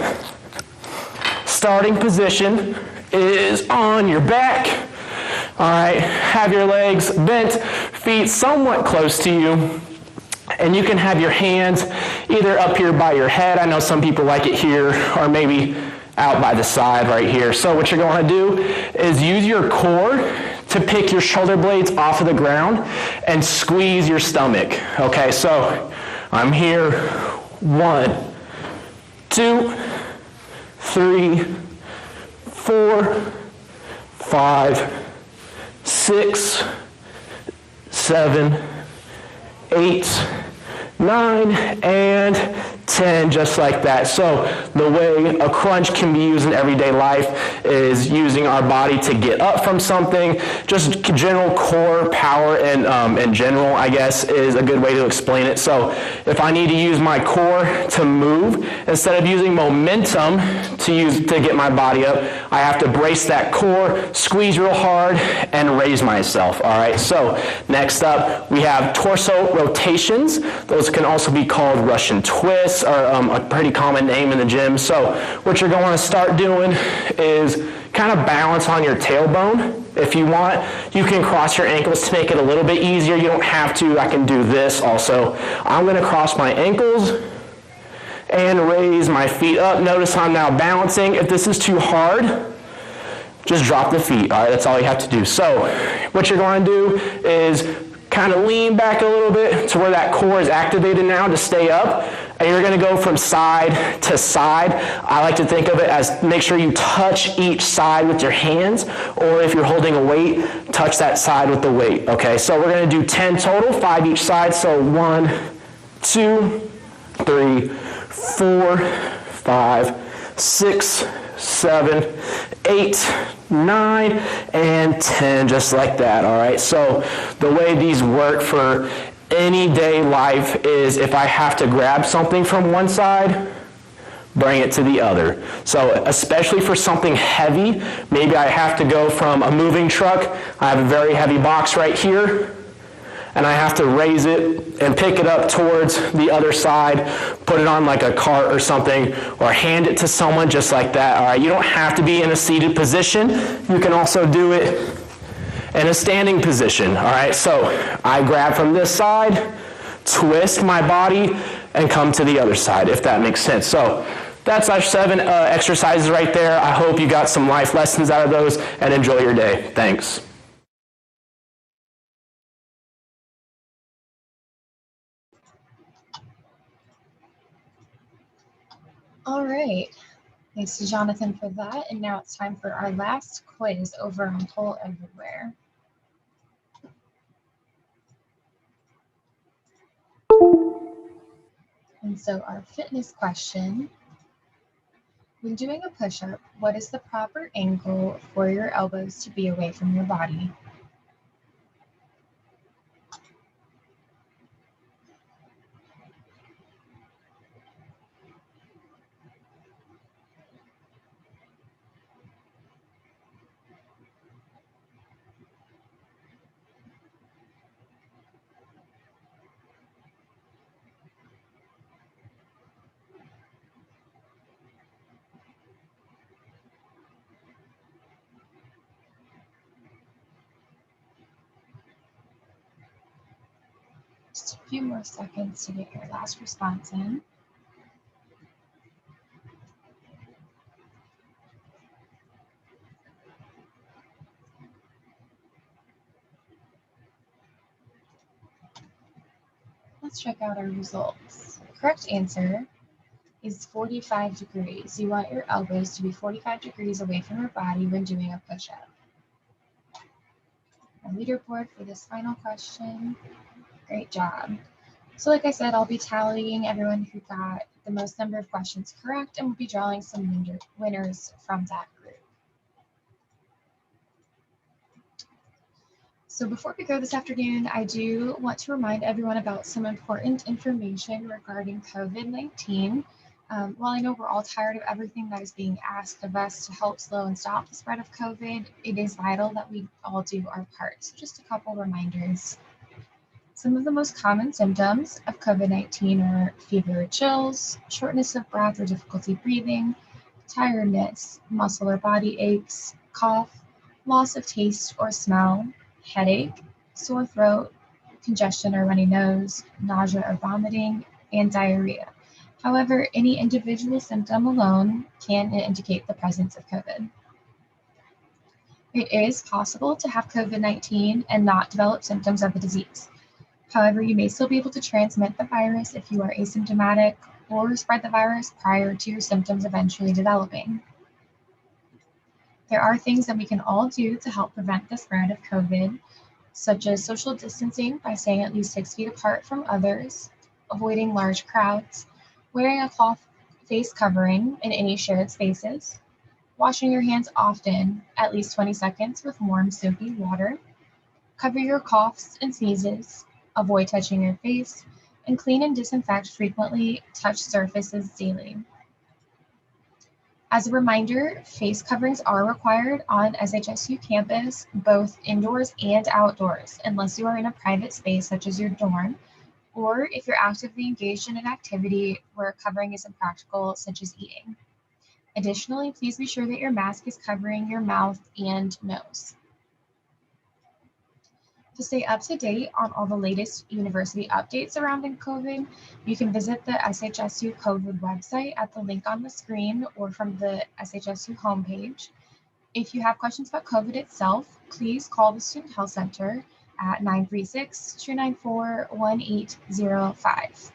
H: starting position is on your back. All right, have your legs bent, feet somewhat close to you, and you can have your hands either up here by your head. I know some people like it here, or maybe out by the side right here. So what you're going to do is use your core to pick your shoulder blades off of the ground and squeeze your stomach. Okay, so I'm here, 1, 2, 3, 4, 5, 6, 7, 8, 9, and 10, just like that. So the way a crunch can be used in everyday life is using our body to get up from something. Just general core power and in general, I guess, is a good way to explain it. So if I need to use my core to move, instead of using momentum to get my body up, I have to brace that core, squeeze real hard, and raise myself, all right? So next up, we have torso rotations. Those can also be called Russian twists, or a pretty common name in the gym. So what you're going to start doing is kind of balance on your tailbone. If you want, you can cross your ankles to make it a little bit easier. You don't have to. I can do this also. I'm going to cross my ankles and raise my feet up. Notice I'm now balancing. If this is too hard, just drop the feet. All right, that's all you have to do. So what you're going to do is kind of lean back a little bit to where that core is activated now to stay up. And you're going to go from side to side. I like to think of it as make sure you touch each side with your hands, or if you're holding a weight, touch that side with the weight. Okay, so we're going to do 10 total, 5 each side. So 1, 2, 3, 4, 5, 6, 7, 8, 9, and 10, just like that. All right, so the way these work for any day life is if I have to grab something from one side, bring it to the other. So especially for something heavy, maybe I have to go from a moving truck. I have a very heavy box right here, and I have to raise it and pick it up towards the other side, put it on like a cart or something, or hand it to someone just like that. All right, you don't have to be in a seated position. You can also do it in a standing position. All right, so I grab from this side, twist my body, and come to the other side, if that makes sense. So That's our 7 exercises right there. I hope you got some life lessons out of those, and enjoy your day. Thanks.
A: All right. Thanks to Jonathan for that. And now it's time for our last quiz over on Poll Everywhere. And so our fitness question, when doing a push-up, what is the proper angle for your elbows to be away from your body? Just a few more seconds to get your last response in. Let's check out our results. The correct answer is 45 degrees. You want your elbows to be 45 degrees away from your body when doing a push-up. Our leaderboard for this final question. Great job. So like I said, I'll be tallying everyone who got the most number of questions correct, and we'll be drawing some winners from that group. So before we go this afternoon, I do want to remind everyone about some important information regarding COVID-19. While I know we're all tired of everything that is being asked of us to help slow and stop the spread of COVID, it is vital that we all do our part. So just a couple reminders. Some of the most common symptoms of COVID-19 are fever or chills, shortness of breath or difficulty breathing, tiredness, muscle or body aches, cough, loss of taste or smell, headache, sore throat, congestion or runny nose, nausea or vomiting, and diarrhea. However, any individual symptom alone can indicate the presence of COVID. It is possible to have COVID-19 and not develop symptoms of the disease. However, you may still be able to transmit the virus if you are asymptomatic or spread the virus prior to your symptoms eventually developing. There are things that we can all do to help prevent the spread of COVID, such as social distancing by staying at least 6 feet apart from others, avoiding large crowds, wearing a cloth face covering in any shared spaces, washing your hands often, at least 20 seconds with warm soapy water, cover your coughs and sneezes, avoid touching your face, and clean and disinfect frequently touched surfaces daily. As a reminder, face coverings are required on SHSU campus, both indoors and outdoors, unless you are in a private space such as your dorm, or if you're actively engaged in an activity where covering is impractical, such as eating. Additionally, please be sure that your mask is covering your mouth and nose. To stay up to date on all the latest university updates surrounding COVID, you can visit the SHSU COVID website at the link on the screen or from the SHSU homepage. If you have questions about COVID itself, please call the Student Health Center at 936-294-1805.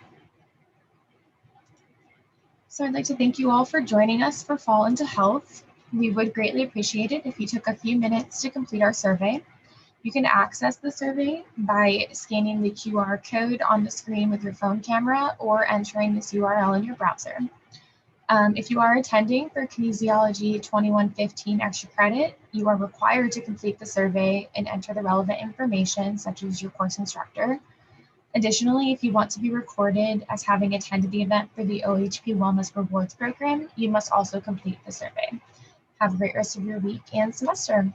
A: So I'd like to thank you all for joining us for Fall into Health. We would greatly appreciate it if you took a few minutes to complete our survey. You can access the survey by scanning the QR code on the screen with your phone camera or entering this URL in your browser. If you are attending for Kinesiology 2115 extra credit, you are required to complete the survey and enter the relevant information, such as your course instructor. Additionally, if you want to be recorded as having attended the event for the OHP Wellness Rewards Program, you must also complete the survey. Have a great rest of your week and semester.